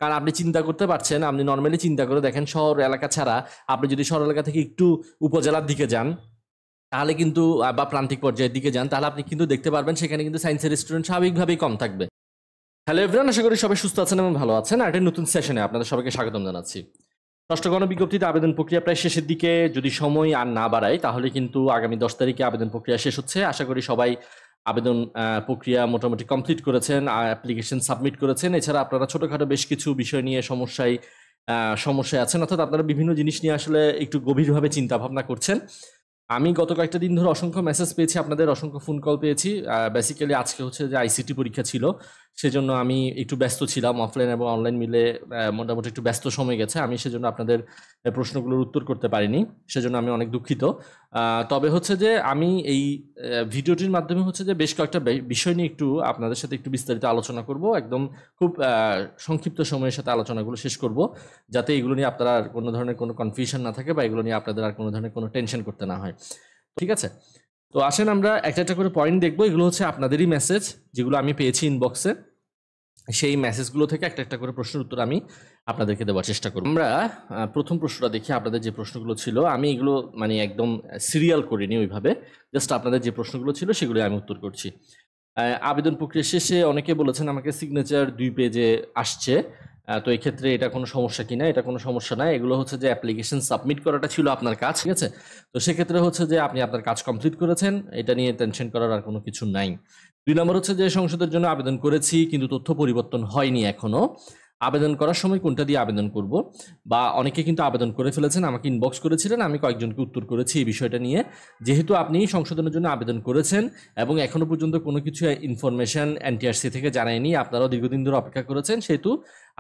কারণ আপনি চিন্তা করতে পারছেন, আপনি নর্মালি চিন্তা করে দেখেন শহর এলাকা ছাড়া আপনি যদি শহর এলাকা থেকে একটু উপজেলার দিকে যান তাহলে কিন্তু বা প্রান্তিক পর্যায়ের দিকে যান তাহলে আপনি কিন্তু দেখতে পারবেন সেখানে কিন্তু সায়েন্সের স্টুডেন্ট স্বাভাবিকভাবেই কম থাকবে। হ্যালো এভরিওয়ান, আশা করি সবাই সুস্থ আছেন এবং ভালো আছেন। আর একটা নতুন সেশনে আপনাদের সবাইকে স্বাগতম জানাচ্ছি। ষষ্ঠ গণবিজ্ঞপ্তিতে আবেদন প্রক্রিয়া প্রায় শেষের দিকে, যদি সময় আর না বাড়ায় তাহলে কিন্তু আগামী 10 তারিখে আবেদন প্রক্রিয়া শেষ হচ্ছে। আশা করি সবাই আবেদন প্রক্রিয়া মোটামুটি কমপ্লিট করেছেন, অ্যাপ্লিকেশন সাবমিট করেছেন। এছাড়া আপনারা ছোটোখাটো বেশ কিছু বিষয় নিয়ে সমস্যায় আছেন, অর্থাৎ আপনারা বিভিন্ন জিনিস নিয়ে আসলে একটু গভীরভাবে চিন্তা ভাবনা করছেন। আমি গত কয়েকটা দিন ধরে অসংখ্য মেসেজ পেয়েছি, আপনাদের অসংখ্য ফোন কল পেয়েছি। বেসিক্যালি আজকে হচ্ছে যে আইসিটি পরীক্ষা ছিল, সেজন্য আমি একটু ব্যস্ত ছিলাম। অফলাইন এবং অনলাইন মিলে মোটামুটি একটু ব্যস্ত সময় গেছে, আমি সেজন্য আপনাদের প্রশ্নগুলোর উত্তর করতে পারিনি, সেজন্য আমি অনেক দুঃখিত। তবে হচ্ছে যে আমি এই ভিডিওটির মাধ্যমে হচ্ছে যে বেশ কয়েকটা বিষয় নিয়ে একটু আপনাদের সাথে একটু বিস্তারিত আলোচনা করব, একদম খুব সংক্ষিপ্ত সময়ের সাথে আলোচনাগুলো শেষ করব, যাতে এগুলো নিয়ে আপনারা আর কোনো ধরনের কোনো কনফিউশন না থাকে বা এগুলো নিয়ে আপনাদের আর কোনো ধরনের কোনো টেনশন করতে না হয়। ঠিক আছে, তো আসেন আমরা একটা একটা করে পয়েন্ট দেখবো। এগুলো হচ্ছে আপনাদেরই মেসেজ, যেগুলো আমি পেয়েছি ইনবক্সে। সেই মেসেজগুলো থেকে একটা একটা করে প্রশ্নের উত্তর আমি আপনাদেরকে দেওয়ার চেষ্টা করব। আমরা প্রথম প্রশ্নটা দেখি। আপনাদের যে প্রশ্নগুলো ছিল আমি এগুলো মানে একদম সিরিয়াল করিনি ওইভাবে, জাস্ট আপনাদের যে প্রশ্নগুলো ছিল সেগুলো আমি উত্তর করছি। আবেদন প্রক্রিয়া শেষে অনেকে বলেছেন আমাকে সিগনেচার 2 পেজে আসছে, তো এই ক্ষেত্রে এটা কোনো সমস্যা কিনা? এটা কোনো সমস্যা নাই। এগুলো হচ্ছে যে অ্যাপ্লিকেশন সাবমিট করাটা ছিল আপনার কাজ, ঠিক আছে? তো সেক্ষেত্রে হচ্ছে যে আপনি আপনার কাজ কমপ্লিট করেছেন, এটা নিয়ে টেনশন করার আর কোনো কিছু নাই। 2 নম্বর হচ্ছে যে সংসদের জন্য আবেদন করেছি কিন্তু তথ্য পরিবর্তন হয়নি এখনো। আবেদন করার সময় কোনটা দিয়ে আবেদন করব? বা অনেকে কিন্তু আবেদন করে ফেলেছেন, আমাকে ইনবক্স করেছিলেন, আমি কয়েকজনকে উত্তর করেছি এই বিষয়টা নিয়ে। যেহেতু আপনি সংশোধনের জন্য আবেদন করেছেন এবং এখনো পর্যন্ত কোনো কিছু ইনফরমেশন এনটিআরসি থেকে জানায়নি, আপনারাও দীর্ঘদিন ধরে অপেক্ষা করেছেন, সেহেতু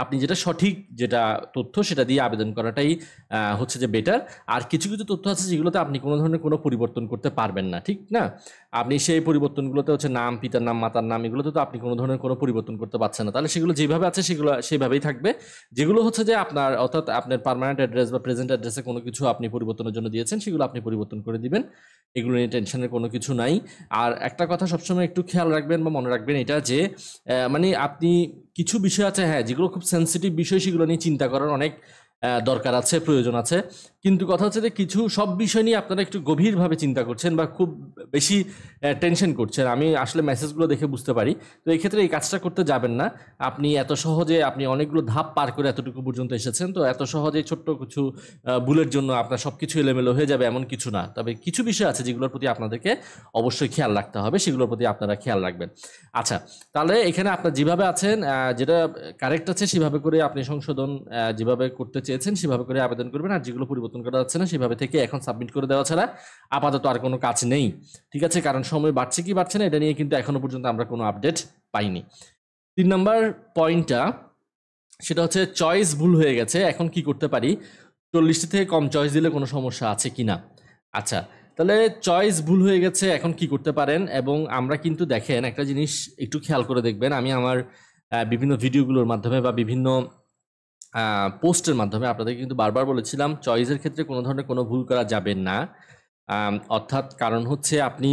আপনি যেটা সঠিক যেটা তথ্য সেটা দিয়ে আবেদন করাটাই হচ্ছে যে বেটার। আর কিছু কিছু তথ্য আছে যেগুলোতে আপনি কোনো ধরনের কোনো পরিবর্তন করতে পারবেন না, ঠিক না? আপনি সেই পরিবর্তনগুলোতে হচ্ছে নাম, পিতার নাম, মাতার নাম, এগুলোতে তো আপনি কোনো ধরনের কোনো পরিবর্তন করতে পারছেন না, তাহলে সেগুলো যেভাবে আছে সেগুলো সেভাবেই থাকবে। যেগুলো হচ্ছে যে আপনার অর্থাৎ আপনার পার্মানেন্ট অ্যাড্রেস বা প্রেজেন্ট অ্যাড্রেসে কোনো কিছু আপনি পরিবর্তনের জন্য দিয়েছেন সেগুলো আপনি পরিবর্তন করে দিবেন, এগুলো নিয়ে টেনশনের কোনো কিছু নাই। আর একটা কথা সবসময় একটু খেয়াল রাখবেন বা মনে রাখবেন এটা যে মানে আপনি কিছু বিষয় আছে, হ্যাঁ, যেগুলো খুব সেন্সিটিভ বিষয়, সেগুলো নিয়ে চিন্তা করার অনেক দরকার আছে, প্রয়োজন আছে। কিন্তু কথা হচ্ছে যে কিছু সব বিষয় নিয়ে আপনারা একটু গভীরভাবে চিন্তা করছেন বা খুব বেশি টেনশন করছেন, আমি আসলে মেসেজগুলো দেখে বুঝতে পারি। তো এই ক্ষেত্রে এই কাজটা করতে যাবেন না। আপনি এত সহজে আপনি অনেকগুলো ধাপ পার করে এতটুকু পর্যন্ত এসেছেন, তো এত সহজে ছোট্ট কিছু ভুলের জন্য আপনার সব কিছু এলোমেলো হয়ে যাবে এমন কিছু না। তবে কিছু বিষয় আছে যেগুলোর প্রতি আপনাদেরকে অবশ্যই খেয়াল রাখতে হবে, সেগুলোর প্রতি আপনারা খেয়াল রাখবেন। আচ্ছা, তাহলে এখানে আপনার যেভাবে আছেন যেটা কারেক্ট আছে সেভাবে করে আপনি সংশোধন যেভাবে করতে চেয়েছেন সেভাবে করে আবেদন করবেন। আর যেগুলো পরিবর্তন করা যাচ্ছে না সেভাবে থেকে এখন সাবমিট করে দেওয়া ছাড়া আপাতত আর কোনো কাজ নেই, ঠিক আছে? কারণ সময় বাড়ছে কি বাড়ছে না এটা নিয়ে কিন্তু এখনো পর্যন্ত আমরা কোনো আপডেট পাইনি। 3 নম্বর পয়েন্টটা সেটা হচ্ছে চয়েস ভুল হয়ে গেছে, এখন কি করতে পারি? 40টি থেকে কম চয়েস দিলে কোনো সমস্যা আছে কিনা? আচ্ছা, তাহলে চয়েস ভুল হয়ে গেছে, এখন কি করতে পারেন? এবং আমরা কিন্তু দেখেন একটা জিনিস একটু খেয়াল করে দেখবেন, আমি আমার বিভিন্ন ভিডিওগুলোর মাধ্যমে বা বিভিন্ন পোস্টের মাধ্যমে আপনাদের কিন্তু বারবার বলেছিলাম চয়েসের ক্ষেত্রে কোনো ধরনের কোনো ভুল করা যাবে না। অর্থাৎ কারণ হচ্ছে আপনি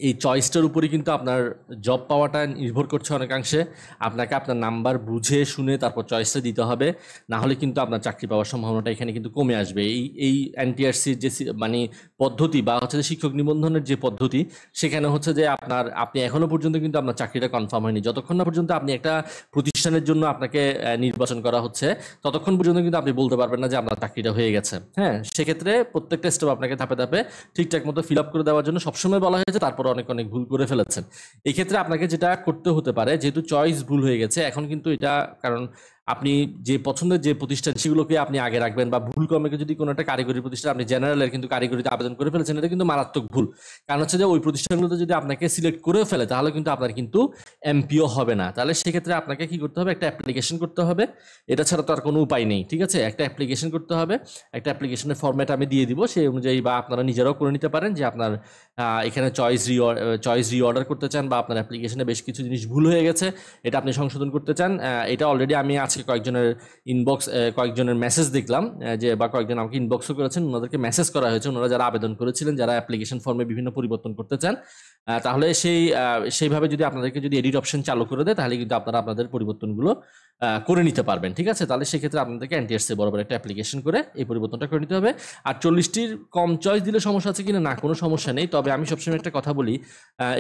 এই চয়েসটার উপরে কিন্তু আপনার জব পাওয়াটা নির্ভর করছে অনেকাংশে। আপনাকে আপনার নাম্বার বুঝে শুনে তারপর চয়েসটা দিতে হবে, না হলে কিন্তু আপনার চাকরি পাওয়ার সম্ভাবনাটা এখানে কিন্তু কমে আসবে। এই এনটিআরসির যে মানে পদ্ধতি বা হচ্ছে যে শিক্ষক নিবন্ধনের যে পদ্ধতি, সেখানে হচ্ছে যে আপনি এখনো পর্যন্ত কিন্তু আপনার চাকরিটা কনফার্ম হয়নি। যতক্ষণ না পর্যন্ত আপনি একটা প্রতিষ্ঠানের জন্য আপনাকে নির্বাচন করা হচ্ছে ততক্ষণ পর্যন্ত কিন্তু আপনি বলতে পারবেন না যে আপনার চাকরিটা হয়ে গেছে। হ্যাঁ, সেক্ষেত্রে প্রত্যেকটা স্টেপ আপনাকে ধাপে ধাপে ঠিকঠাক মতো ফিল আপ করে দেওয়ার জন্য সবসময় বলা হয়েছে, তারপর অনেক অনেক ভুল করে ফেলেছেন। এই ক্ষেত্রে আপনাকে যেটা করতে হতে পারে, যেহেতু চয়েস ভুল হয়ে গেছে এখন কিন্তু এটা, কারণ আপনি যে পছন্দের যে প্রতিষ্ঠান সেগুলোকে আপনি আগে রাখবেন, বা ভুল কর্মকে যদি কোনো একটা কারিগরি প্রতিষ্ঠান আপনি জেনারেলের কিন্তু কারিগরিতে আবেদন করে ফেলেছেন, এটা কিন্তু মারাত্মক ভুল। কারণ হচ্ছে যে ওই প্রতিষ্ঠানগুলোতে যদি আপনাকে সিলেক্ট করেও ফেলে তাহলে কিন্তু আপনার কিন্তু এমপিও হবে না। তাহলে সেক্ষেত্রে আপনাকে কি করতে হবে? একটা অ্যাপ্লিকেশন করতে হবে, এটা ছাড়া তো আর কোনো উপায় নেই, ঠিক আছে? একটা অ্যাপ্লিকেশন করতে হবে, একটা অ্যাপ্লিকেশনের ফরম্যাট আমি দিয়ে দিব, সেই অনুযায়ী বা আপনারা নিজেরাও করে নিতে পারেন যে আপনার এখানে চয়েস রিঅর্ডার করতে চান বা আপনার অ্যাপ্লিকেশনে বেশ কিছু জিনিস ভুল হয়ে গেছে, এটা আপনি সংশোধন করতে চান। এটা অলরেডি আমি আজকে কয়েকজনের মেসেজ দেখলাম, যে বা কয়েকজন আমাকে ইনবক্সও করেছেন, ওনাদেরকে মেসেজ করা হয়েছে, ওনারা যারা আবেদন করেছিলেন, যারা অ্যাপ্লিকেশন ফর্মে বিভিন্ন পরিবর্তন করতে চান, তাহলে সেইভাবে যদি আপনাদেরকে যদি এডিট অপশন চালু করে দেয় তাহলে কিন্তু আপনারা আপনাদের পরিবর্তনগুলো করে নিতে পারবেন, ঠিক আছে? তাহলে সেক্ষেত্রে আপনাদেরকে এনটিআরসি বরাবর একটা অ্যাপ্লিকেশন করে এই পরিবর্তনটা করে নিতে হবে। আর 40টির কম চয়েস দিলে সমস্যা আছে কিনা, না, কোনো সমস্যা নেই। তবে আমি সবসময় একটা কথা বলি,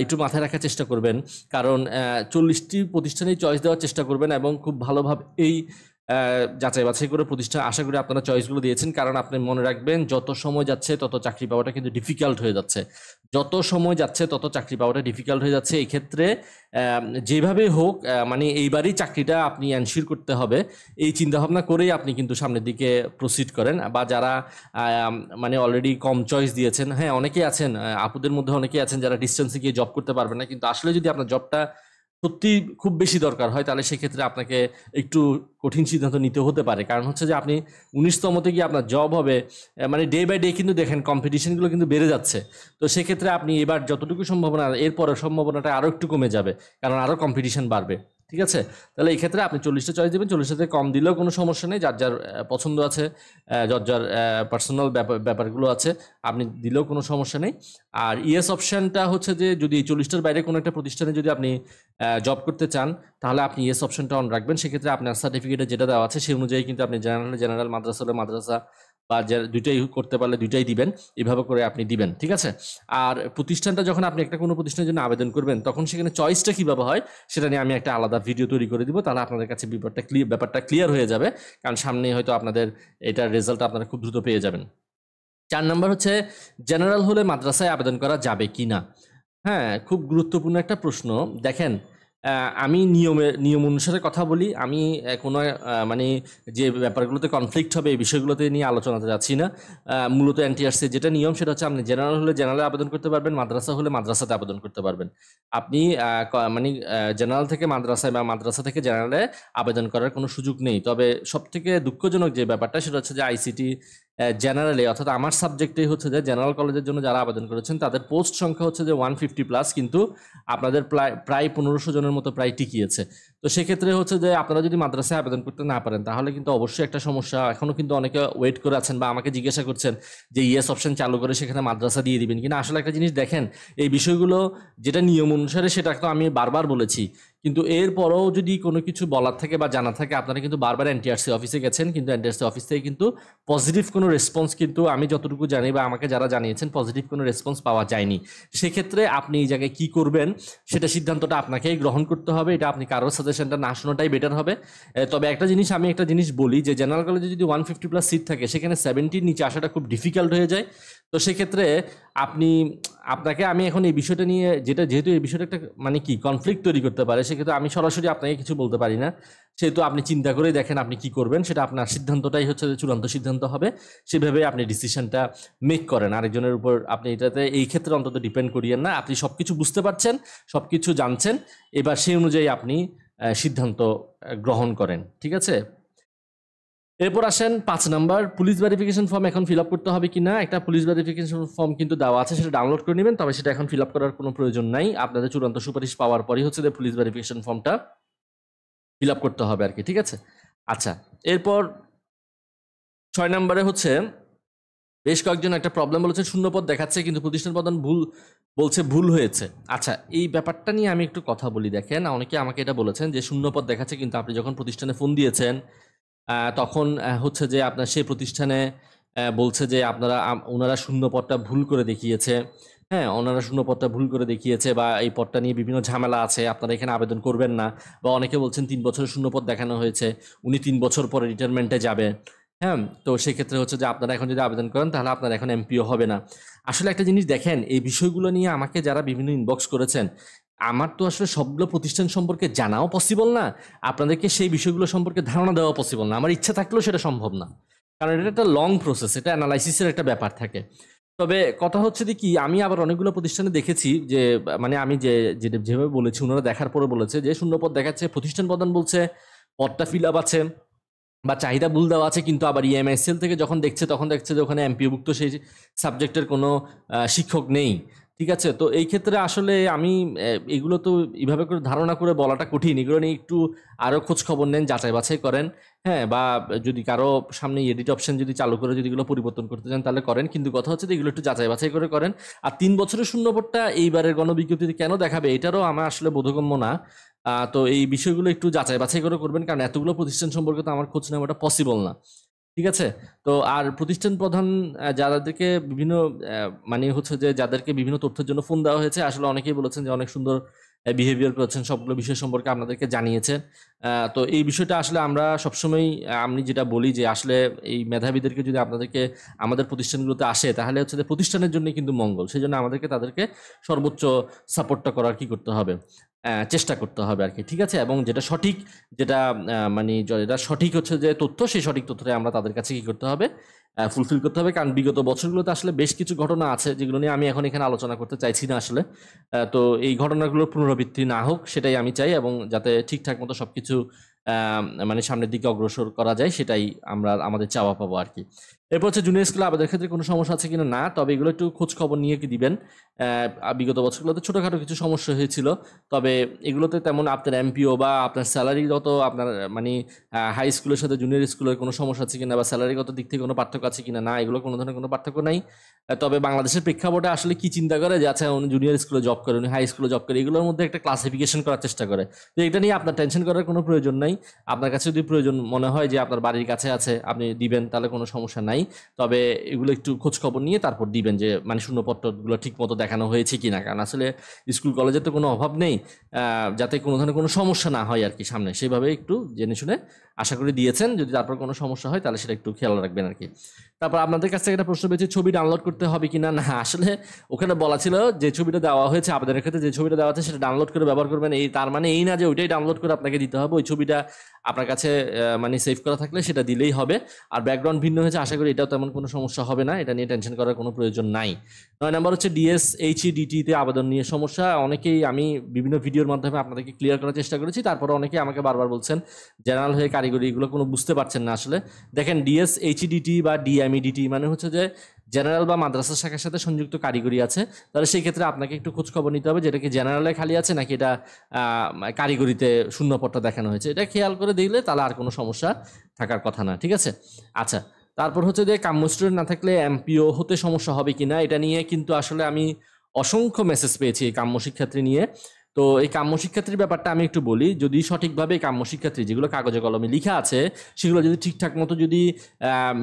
একটু মাথায় রাখার চেষ্টা করবেন, কারণ 40টি প্রতিষ্ঠানেই চয়েস দেওয়ার চেষ্টা করবেন এবং খুব ভালোভাবে এই যাচাই বাছাই করে প্রতিষ্ঠান, আশা করি আপনারা চয়েসগুলো দিয়েছেন। কারণ আপনি মনে রাখবেন, যত সময় যাচ্ছে তত চাকরি পাওয়াটা কিন্তু ডিফিকাল্ট হয়ে যাচ্ছে, যত সময় যাচ্ছে তত চাকরি পাওয়াটা ডিফিকাল্ট হয়ে যাচ্ছে। এই ক্ষেত্রে যেভাবে হোক মানে এইবারই চাকরিটা আপনি এনশিওর করতে হবে, এই চিন্তাভাবনা করেই আপনি কিন্তু সামনের দিকে প্রসিড করেন। বা যারা মানে অলরেডি কম চয়েস দিয়েছেন, হ্যাঁ অনেকেই আছেন, আপুদের মধ্যে অনেকেই আছেন যারা ডিস্টেন্সে গিয়ে জব করতে পারবেন না, কিন্তু আসলে যদি আপনার জবটা সত্যি খুব বেশি দরকার হয়, তাহলে সেক্ষেত্রে আপনাকে একটু কঠিন সিদ্ধান্ত নিতে হতে পারে। কারণ হচ্ছে যে আপনি 19তমতে গিয়ে আপনার জব হবে, মানে ডে বাই ডে কিন্তু দেখেন কম্পিটিশনগুলো কিন্তু বেড়ে যাচ্ছে। তো সেক্ষেত্রে আপনি এবার যতটুকু সম্ভাবনা, এরপরের সম্ভাবনাটা আরও একটু কমে যাবে, কারণ আরও কম্পিটিশন বাড়বে, ঠিক আছে? তাহলে এই ক্ষেত্রে আপনি 40টা চয়েস দেবেন, 40টাতে কম দিলেও কোনো সমস্যা নেই, যার যার পছন্দ আছে, যার যার পার্সোনাল ব্যাপারগুলো আছে, আপনি দিলেও কোনো সমস্যা নেই। আর ইয়েস অপশানটা হচ্ছে যে যদি 40টার বাইরে কোনো একটা প্রতিষ্ঠানে যদি আপনি জব করতে চান, তাহলে আপনি ইয়েস অপশনটা অন রাখবেন। সেক্ষেত্রে আপনার সার্টিফিকেটে যেটা দেওয়া আছে সেই অনুযায়ী কিন্তু আপনি জেনারেল, মাদ্রাসা হলে মাদ্রাসা, বা দুইটাই করতে পারলে দুইটাই দিবেন, এভাবে করে আপনি দিবেন, ঠিক আছে? আর প্রতিষ্ঠানটা যখন আপনি একটা কোনো প্রতিষ্ঠানের জন্য আবেদন করবেন, তখন সেখানে চয়েসটা কীভাবে হয় সেটা নিয়ে আমি একটা আলাদা ভিডিও তৈরি করে দিব, তাহলে আপনাদের কাছে ব্যাপারটা ক্লিয়ার হয়ে যাবে। কারণ সামনে হয়তো আপনাদের এটার রেজাল্ট আপনারা খুব দ্রুত পেয়ে যাবেন। 4 নম্বর হচ্ছে, জেনারেল হলে মাদ্রাসায় আবেদন করা যাবে কি না? হ্যাঁ, খুব গুরুত্বপূর্ণ একটা প্রশ্ন। দেখেন, আমি নিয়ম অনুসারে কথা বলি। আমি কোনো মানে যে ব্যাপারগুলোতে কনফ্লিক্ট হবে এই বিষয়গুলোতে নিয়ে আলোচনাতে যাচ্ছি না। মূলত এনটিআরসি যেটা নিয়ম সেটা হচ্ছে, আপনি জেনারেল হলে জেনারেলে আবেদন করতে পারবেন, মাদ্রাসা হলে মাদ্রাসাতে আবেদন করতে পারবেন। আপনি মানে জেনারেল থেকে মাদ্রাসায় বা মাদ্রাসা থেকে জেনারেলে আবেদন করার কোনো সুযোগ নেই। তবে সবথেকে দুঃখজনক যে ব্যাপারটা সেটা হচ্ছে যে আইসিটি জেনারেলে, অর্থাৎ আমার সাবজেক্টেই হচ্ছে যে জেনারেল কলেজের জন্য যারা আবেদন করেছেন তাদের পোস্ট সংখ্যা হচ্ছে যে 150+, কিন্তু আপনাদের প্রায় 1500 জনের মতো প্রায় টিকিয়েছে। তো সেক্ষেত্রে হচ্ছে যে আপনারা যদি মাদ্রাসায় আবেদন করতে না পারেন, তাহলে কিন্তু অবশ্যই একটা সমস্যা। এখনও কিন্তু অনেকে ওয়েট করে আছেন বা আমাকে জিজ্ঞাসা করছেন যে ইয়েস অপশন চালু করে সেখানে মাদ্রাসা দিয়ে দিবেন কিনা। আসলে একটা জিনিস দেখেন, এই বিষয়গুলো যেটা নিয়ম অনুসারে সেটা তো আমি বারবার বলেছি, কিন্তু এরপরও যদি কোনো কিছু বলার থাকে বা জানা থাকে, আপনারা কিন্তু বারবার এনটিআরসি অফিসে গেছেন, কিন্তু এনটিআরসি অফিস থেকে কিন্তু পজিটিভ কোনো রেসপন্স, কিন্তু আমি যতটুকু জানি বা আমাকে যারা জানিয়েছেন, পজিটিভ কোনো রেসপন্স পাওয়া যায়নি। সেক্ষেত্রে আপনি এই জায়গায় কী করবেন সেটা সিদ্ধান্তটা আপনাকেই গ্রহণ করতে হবে। এটা আপনি কারোর সাজেশনটা না শোনাটাই বেটার হবে। তবে একটা জিনিস বলি, যে জেনারেল কলেজে যদি 150+ সিট থাকে, সেখানে 70-র নিচে আসাটা খুব ডিফিকাল্ট হয়ে যায়। তো সেক্ষেত্রে আপনাকে আমি এখন এই বিষয়টা নিয়ে, যেহেতু এই বিষয়টা একটা মানে কি কনফ্লিক্ট তৈরি করতে পারে, সেক্ষেত্রে আমি সরাসরি আপনাকে কিছু বলতে পারি না। সেহেতু আপনি চিন্তা করেই দেখেন আপনি কি করবেন, সেটা আপনার সিদ্ধান্তটাই হচ্ছে যে চূড়ান্ত সিদ্ধান্ত হবে। সেভাবে আপনি ডিসিশনটা মেক করেন, আরেকজনের উপর আপনি এটাতে এই ক্ষেত্রে অন্তত ডিপেন্ড করিয়েন না। আপনি সব কিছু বুঝতে পারছেন, সব কিছু জানছেন, এবার সেই অনুযায়ী আপনি সিদ্ধান্ত গ্রহণ করেন, ঠিক আছে? এরপর আসেন 5 নাম্বার, পুলিশ ভেরিফিকেশন ফর্ম এখন ফিল আপ করতে হবে কিনা। একটা পুলিশ ভেরিফিকেশন ফর্ম কিন্তু দেওয়া আছে, সেটা ডাউনলোড করে নেবেন, তবে সেটা এখন ফিল আপ করার কোনো প্রয়োজন নাই। আপনাদের চূড়ান্ত সুপারিশ পাওয়ার পরই হচ্ছে যে পুলিশ ভেরিফিকেশন ফর্মটা ফিল আপ করতে হবে আর কি, ঠিক আছে? আচ্ছা, এরপর 6 নম্বরে হচ্ছে, বেশ কয়েকজন একটা প্রবলেম বলেছে, শূন্যপদ দেখাচ্ছে কিন্তু প্রতিষ্ঠান প্রদান ভুল হয়েছে। আচ্ছা, এই ব্যাপারটা নিয়ে আমি একটু কথা বলি। দেখেন, অনেকে আমাকে এটা বলেছেন যে শূন্যপদ দেখাচ্ছে, কিন্তু আপনি যখন প্রতিষ্ঠানে ফোন দিয়েছেন তখন হচ্ছে যে আপনার সেই প্রতিষ্ঠানে বলছে যে ওনারা শূন্যপদটা ভুল করে দেখিয়েছে। হ্যাঁ, ওনারা শূন্যপদটা ভুল করে দেখিয়েছে, বা এই পদটা নিয়ে বিভিন্ন ঝামেলা আছে, আপনারা এখানে আবেদন করবেন না। বা অনেকে বলছেন 3 বছরের শূন্যপদ দেখানো হয়েছে, উনি 3 বছর পরে রিটায়ারমেন্টে যাবে। হ্যাঁ, তো সেক্ষেত্রে হচ্ছে যে আপনারা এখন যদি আবেদন করেন, তাহলে আপনারা এখন এমপিও হবে না। আসলে একটা জিনিস দেখেন, এই বিষয়গুলো নিয়ে আমাকে যারা বিভিন্ন ইনবক্স করেছেন, আমার তো আসলে সবগুলো প্রতিষ্ঠান সম্পর্কে জানাও পসিবল না, আপনাদেরকে সেই বিষয়গুলো সম্পর্কে ধারণা দেওয়া পসিবল না। আমার ইচ্ছা থাকলেও সেটা সম্ভব না, কারণ এটা একটা লং প্রসেস, এটা অ্যানালাইসিসের একটা ব্যাপার থাকে। তবে কথা হচ্ছে যে কি, আমি আবার অনেকগুলো প্রতিষ্ঠানে দেখেছি যে মানে আমি যেভাবে বলেছি, ওনারা দেখার পরে বলেছে যে শূন্যপদ দেখাচ্ছে, প্রতিষ্ঠান প্রদান বলছে পদটা ফিল আপ আছে বা চাহিদা ভুল দেওয়া আছে, কিন্তু আবার ইএমআইএসএল থেকে যখন দেখছে তখন দেখছে যে ওখানে এমপিওভুক্ত সেই সাবজেক্টের কোনো শিক্ষক নেই, ঠিক আছে? তো এই ক্ষেত্রে আসলে আমি এগুলো তো এভাবে করে ধারণা করে বলাটা কঠিন। এগুলো নিয়ে একটু আরো খোঁজ খবর নেন, যাচাই বাছাই করেন। হ্যাঁ? বা যদি কারো সামনে এডিট অপশন যদি চালু করে যদি এগুলো পরিবর্তন করতে চান তাহলে করেন। কিন্তু কথা হচ্ছে যে এগুলো একটু যাচাই বাছাই করে করেন। আর ৩ বছরের শূন্যপদটা এইবারের গণবিজ্ঞপ্তিতে কেন দেখাবে এটারও আমার আসলে বোধগম্য না। তো এই বিষয়গুলো একটু যাচাই বাছাই করে করবেন। কারণ এতগুলো প্রতিষ্ঠান সম্পর্কে তো আমার খোঁজ নেওয়াটা পসিবল না। ঠিক আছে? তো আর প্রতিষ্ঠান প্রধান যাদেরকে বিভিন্ন মানে হচ্ছে যে যাদেরকে বিভিন্ন তথ্যের জন্য ফোন দেওয়া হয়েছে, আসলে অনেকেই বলেছেন যে অনেক সুন্দর বিহেভিয়ার করেছেন, সবগুলো বিষয় সম্পর্কে আপনাদেরকে জানিয়েছেন। তো এই বিষয়টা আসলে আমরা সবসময়ই আমি যেটা বলি যে আসলে এই মেধাবীদেরকে যদি আপনাদেরকে আমাদের প্রতিষ্ঠানগুলোতে আসে তাহলে হচ্ছে যে প্রতিষ্ঠানের জন্যই কিন্তু মঙ্গল। সেজন্য আমাদেরকে তাদেরকে সর্বোচ্চ সাপোর্টটা করার কি করতে হবে? চেষ্টা করতে হবে আরকি। ঠিক আছে? এবং যেটা সঠিক যেটা মানে যেটা সঠিক হচ্ছে যে তথ্য, সেই সঠিক তথ্যটাই আমরা তাদের কাছে কি করতে হবে? ফুলফিল করতে হবে। কারণ বিগত বছরগুলোতে আসলে বেশ কিছু ঘটনা আছে যেগুলো নিয়ে আমি এখন এখানে আলোচনা করতে চাইছি না আসলে। তো এই ঘটনাগুলোর পুনরাবৃত্তি না হোক সেটাই আমি চাই, এবং যাতে ঠিকঠাক মতো সবকিছু আ মানে সামনের দিকে অগ্রসর করা যায় সেটাই আমরা আমাদের চাওয়া পাবো আরকি। এরপর হচ্ছে জুনিয়র স্কুলে আবেদনের ক্ষেত্রে কোনো সমস্যা আছে কিনা? না। তবে এগুলো একটু খোঁজ খবর নিয়ে কি দিবেন। বিগত বছরগুলোতে ছোটখাটো কিছু সমস্যা হয়েছিল। তবে এগুলোতে তেমন আপনার এমপিও বা আপনার স্যালারিগত আপনার মানে হাই স্কুলের সাথে জুনিয়র স্কুলের কোনো সমস্যা আছে কিনা বা স্যালারিগত দিক থেকে কোনো পার্থক্য আছে কিনা? না, এগুলো কোনো ধরনের কোনো পার্থক্য নাই। তবে বাংলাদেশের প্রেক্ষাপটে আসলে কি চিন্তা করে যে আচ্ছা উনি জুনিয়র স্কুলে জব করে, উনি হাই স্কুলে জব করে, এগুলোর মধ্যে একটা ক্লাসিফিকেশন করার চেষ্টা করে। তো এটা নিয়ে আপনার টেনশন করার কোনো প্রয়োজন নাই। আপনার কাছে যদি প্রয়োজন মনে হয় যে আপনার বাড়ির কাছে আছে, আপনি দিবেন, তাহলে কোনো সমস্যা নাই। তবে এগুলো একটু খোঁজ খবর নিয়ে তারপর দিবেন যে মানে শূন্যপত্রগুলো ঠিক মতো দেখানো হয়েছে কিনা। কারণ আসলে স্কুল কলেজের তো কোনো অভাব নেই। যাতে কোনো ধরনের কোনো সমস্যা না হয় আরকি সামনে। সেভাবে একটু জেনে শুনে আশা করি দিয়েছেন। যদি তারপর কোনো সমস্যা হয় তাহলে সেটা একটু খেয়াল রাখবেন আরকি। তারপর আপনাদের কাছ থেকে একটা প্রশ্ন পেয়েছি, ছবি ডাউনলোড করতে হবে কিনা? না, আসলে ওখানে বলা ছিল যে ছবিটা দেওয়া হয়েছে আবেদনের ক্ষেত্রে, যে ছবিটা দেওয়া আছে সেটা ডাউনলোড করে ব্যবহার করবেন। তার মানে এই না যে ওইটাই ডাউনলোড করে আপনাকে দিতে হবে। ওই ছবিটা আপনার কাছে মানে সেভ করা থাকলে সেটা দিলেই হবে। আর ব্যাকগ্রাউন্ড ভিন্ন হয়েছে, আশা করি এটাও তেমন কোনো সমস্যা হবে না। এটা নিয়ে টেনশন করার কোনো প্রয়োজন নাই। ৯ নাম্বার হচ্ছে DSHEDT তে আবেদন নিয়ে সমস্যা। অনেকেই আমি বিভিন্ন ভিডিওর মাধ্যমে আপনাদেরকে ক্লিয়ার করার চেষ্টা করেছি। তারপরে অনেকেই আমাকে বারবার বলছেন জেনারেল হয়ে কারিগরি এগুলো কোনো বুঝতে পারছেন না আসলে। দেখেন DSHEDT বা DMEDT মানে হচ্ছে যে জেনারেল বা মাদ্রাসা শাখার সাথে সংযুক্ত কারিগরি আছে। তাহলে সেই ক্ষেত্রে আপনাকে একটু খোঁজ খবর নিতে হবে যে এটা কি জেনারেলে খালি আছে নাকি এটা কারিগরিতে শূন্যপদটা দেখানো হয়েছে। এটা খেয়াল করে দিলে তাহলে আর কোনো সমস্যা থাকার কথা না। ঠিক আছে? আচ্ছা, তারপর হচ্ছে যে কাম্য স্টুডেন্ট না থাকলে এমপিও হতে সমস্যা হবে কিনা, এটা নিয়ে কিন্তু আসলে আমি অসংখ্য মেসেজ পেয়েছি এই কাম্য শিক্ষার্থী নিয়ে। তো এই কাম্য শিক্ষার্থীর ব্যাপারটা আমি একটু বলি। যদি সঠিকভাবে এই কাম্য শিক্ষার্থী যেগুলো কাগজে কলমে লিখা আছে সেগুলো যদি ঠিকঠাক মতো যদি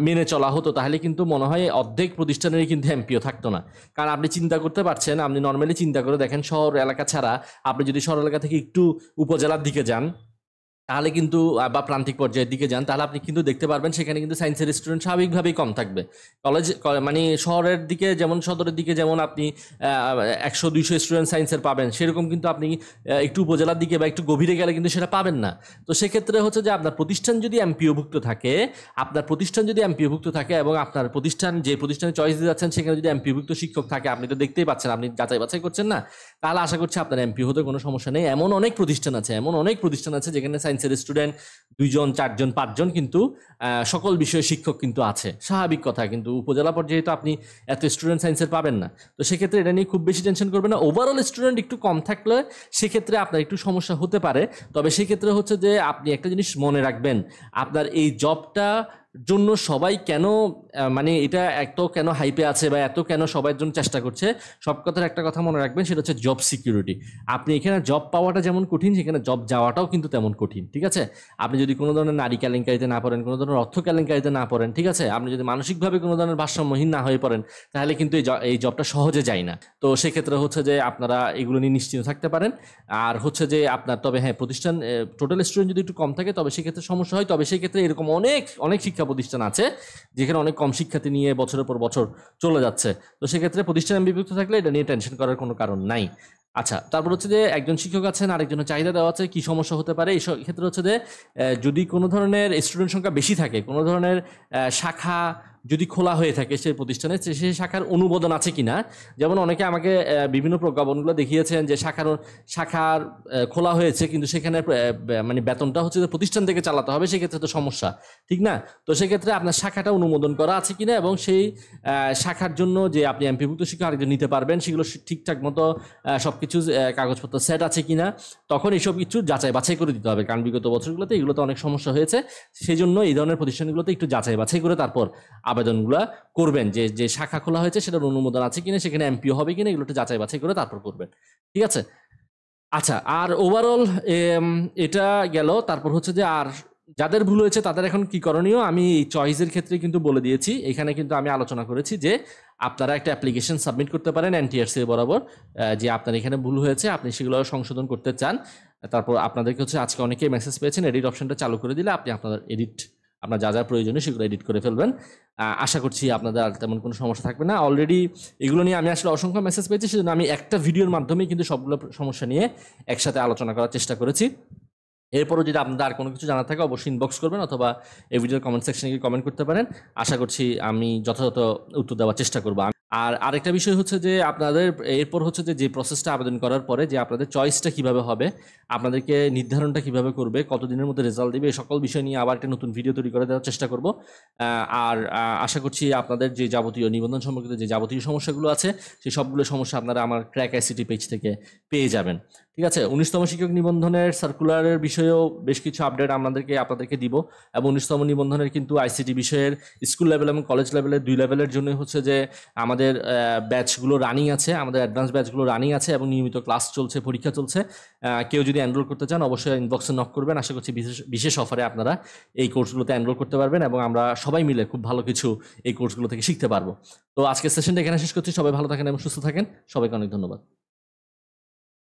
মেনে চলা হতো তাহলে কিন্তু মনে হয় অর্ধেক প্রতিষ্ঠানেরই কিন্তু এমপিও থাকতো না। কারণ আপনি চিন্তা করতে পারছেন, আপনি নর্মালি চিন্তা করে দেখেন শহর এলাকা ছাড়া আপনি যদি শহর এলাকা থেকে একটু উপজেলার দিকে যান তাহলে কিন্তু বা প্রান্তিক পর্যায়ের দিকে যান তাহলে আপনি কিন্তু দেখতে পারবেন সেখানে কিন্তু সায়েন্সের স্টুডেন্ট স্বাভাবিকভাবেই কম থাকবে। মানে শহরের দিকে যেমন সদরের দিকে যেমন আপনি ১০০-২০০ স্টুডেন্ট সায়েন্সের পাবেন, সেরকম কিন্তু আপনি একটু উপজেলার দিকে বা একটু গভীরে গেলে কিন্তু সেটা পাবেন না। তো সেক্ষেত্রে হচ্ছে যে আপনার প্রতিষ্ঠান যদি এমপিওভুক্ত থাকে, এবং আপনার প্রতিষ্ঠান যে প্রতিষ্ঠানে চয়েস দিয়ে যাচ্ছেন সেখানে যদি এমপিওভুক্ত শিক্ষক থাকে, আপনি তো দেখতেই পাচ্ছেন, আপনি যাচাই বাছাই করছেন না, তাহলে আশা করছি আপনার এমপিও হতে কোনো সমস্যা নেই। এমন অনেক প্রতিষ্ঠান আছে যেখানে সায়েন্সের স্টুডেন্ট ২ জন ৪ জন ৫ জন কিন্তু সকল বিষয়ের শিক্ষক কিন্তু আছে। স্বাভাবিক কথা, কিন্তু উপজেলা পর্যায়ে তো আপনি এত স্টুডেন্ট সায়েন্সের পাবেন না। তো সেক্ষেত্রে এটা নিয়ে খুব বেশি টেনশন করবেন না। ওভারঅল স্টুডেন্ট একটু কম থাকলে সেক্ষেত্রে আপনার একটু সমস্যা হতে পারে। তবে সেক্ষেত্রে হচ্ছে যে আপনি একটা জিনিস মনে রাখবেন, আপনার এই জবটা জন্য সবাই কেন মানে এটা এত কেন হাইপে আছে বা এত কেন সবার জন্য চেষ্টা করছে, সব কথার একটা কথা মনে রাখবেন, সেটা হচ্ছে জব সিকিউরিটি। আপনি এখানে জব পাওয়াটা যেমন কঠিন, সেখানে জব যাওয়াটাও কিন্তু তেমন কঠিন। ঠিক আছে? আপনি যদি কোনো ধরনের নারী কেলেঙ্কারিতে না পড়েন, কোনো ধরনের অর্থ কেলেঙ্কারিতে না পড়েন, ঠিক আছে, আপনি যদি মানসিকভাবে কোনো ধরনের ভারসাম্যহীন না হয়ে পড়েন, তাহলে কিন্তু এই জবটা সহজে যায় না। তো সেক্ষেত্রে হচ্ছে যে আপনারা এগুলো নিয়ে নিশ্চিন্ত থাকতে পারেন। আর হচ্ছে যে আপনার তবে হ্যাঁ, প্রতিষ্ঠান টোটাল স্টুডেন্ট যদি একটু কম থাকে তবে সেক্ষেত্রে সমস্যা হয়। তবে সেক্ষেত্রে এরকম অনেক অনেক শিক্ষা প্রতিষ্ঠান আছে যেখানে অনেক কম শিক্ষার্থী নিয়ে বছরের পর বছর চলে যাচ্ছে। তো সেক্ষেত্রে প্রতিষ্ঠান বিভক্ত থাকলে এটা নিয়ে টেনশন করার কোনো কারণ নাই। আচ্ছা, তারপর হচ্ছে যে একজন শিক্ষক আছেন, আরেকজনের চাহিদা দেওয়া আছে, কি সমস্যা হতে পারে এই ক্ষেত্রে হচ্ছে যে যদি কোনো ধরনের স্টুডেন্ট সংখ্যা বেশি থাকে, কোনো ধরনের শাখা যদি খোলা হয়ে থাকে সেই প্রতিষ্ঠানে সেই শাখার অনুমোদন আছে কিনা। যেমন অনেকে আমাকে বিভিন্ন প্রজ্ঞাপনগুলো দেখিয়েছেন যে শাখার খোলা হয়েছে কিন্তু সেখানে মানে বেতনটা হচ্ছে যে প্রতিষ্ঠান থেকে চালাতে হবে, সেক্ষেত্রে তো সমস্যা, ঠিক না? তো সেক্ষেত্রে আপনার শাখাটা অনুমোদন করা আছে কিনা এবং সেই শাখার জন্য যে আপনি এমপিভুক্ত শিক্ষক আরেকজন নিতে পারবেন সেগুলো ঠিকঠাক মতো সবকিছু কাগজপত্র সেট আছে কিনা, তখন এইসব কিছু যাচাই বাছাই করে দিতে হবে। কারণ বিগত বছরগুলোতে এগুলোতে অনেক সমস্যা হয়েছে, সেই জন্য এই ধরনের প্রতিষ্ঠানগুলোতে একটু যাচাই বাছাই করে তারপর আবেদনগুলো করবেন। যে শাখা খোলা হয়েছে সেটার অনুমোদন আছে কিনা, সেখানে এমপিও হবে কিনা, এগুলো একটু যাচাই বাছাই করে তারপর করবেন, ঠিক আছে? আচ্ছা, আর ওভারঅল এটা গেল। তারপর হচ্ছে যে আর যাদের ভুল হয়েছে তাদের এখন কি করণীয় আমি এই চয়েসের ক্ষেত্রে কিন্তু বলে দিয়েছি। এখানে কিন্তু আমি আলোচনা করেছি যে আপনারা একটা অ্যাপ্লিকেশন সাবমিট করতে পারেন এনটিআরসি বরাবর, যে আপনার এখানে ভুল হয়েছে, আপনি সেগুলো সংশোধন করতে চান। তারপর আপনাদেরকে হচ্ছে আজকে অনেকেই মেসেজ পেয়েছেন, এডিট অপশনটা চালু করে দিলে আপনি আপনার যা যা প্রয়োজনীয় সেগুলো এডিট করে ফেলবেন। আশা করছি আপনাদের আর তেমন কোনো সমস্যা থাকবে না। অলরেডি এগুলো নিয়ে আমি আসলে অসংখ্য মেসেজ পেয়েছি, সেজন্য আমি একটা ভিডিওর মাধ্যমে কিন্তু সবগুলো সমস্যা নিয়ে একসাথে আলোচনা করার চেষ্টা করেছি। এরপরও যদি আপনাদের আর কোনো কিছু জানার থাকে অবশ্যই ইনবক্স করবেন অথবা এই ভিডিওর কমেন্ট সেকশনে গিয়ে কমেন্ট করতে পারেন। আশা করছি আমি যথাযথ উত্তর দেওয়ার চেষ্টা করবো। আর আরেকটা বিষয় হচ্ছে যে আপনাদের এরপর হচ্ছে যে প্রসেসটা আবেদন করার পরে যে আপনাদের চয়েসটা কিভাবে হবে, আপনাদেরকে নির্ধারণটা কিভাবে করবে, কতদিনের মধ্যে রেজাল্ট দিবে, এই সকল বিষয় নিয়ে আবার একটা নতুন ভিডিও তৈরি করে দেওয়ার চেষ্টা করব। আর আশা করছি আপনাদের যে যাবতীয় নিবন্ধন সম্পর্কিত যে যাবতীয় সমস্যাগুলো আছে সেই সবগুলো সমস্যা আপনারা আমার ক্র্যাক আইসিটি পেজ থেকে পেয়ে যাবেন, ঠিক আছে? 19তম শিক্ষক নিবন্ধনের সার্কুলারের বিষয়েও বেশ কিছু আপডেট আপনাদেরকে দিব, এবং 19তম নিবন্ধনের কিন্তু আইসিটি বিষয়ের স্কুল লেভেল এবং কলেজ লেভেলের 2 লেভেলের জন্য হচ্ছে যে আমাদের ব্যাচগুলো রানিং আছে, আমাদের অ্যাডভান্স ব্যাচগুলো রানিং আছে এবং নিয়মিত ক্লাস চলছে, পরীক্ষা চলছে। কেউ যদি এনরোল করতে চান অবশ্যই ইনবক্সে নক করবেন। আশা করছি বিশেষ অফারে আপনারা এই কোর্সগুলোতে এনরোল করতে পারবেন এবং আমরা সবাই মিলে খুব ভালো কিছু এই কোর্সগুলো থেকে শিখতে পারবো। তো আজকের সেশনটা এখানে শেষ করছি। সবাই ভালো থাকেন এবং সুস্থ থাকেন। সবাইকে অনেক ধন্যবাদ।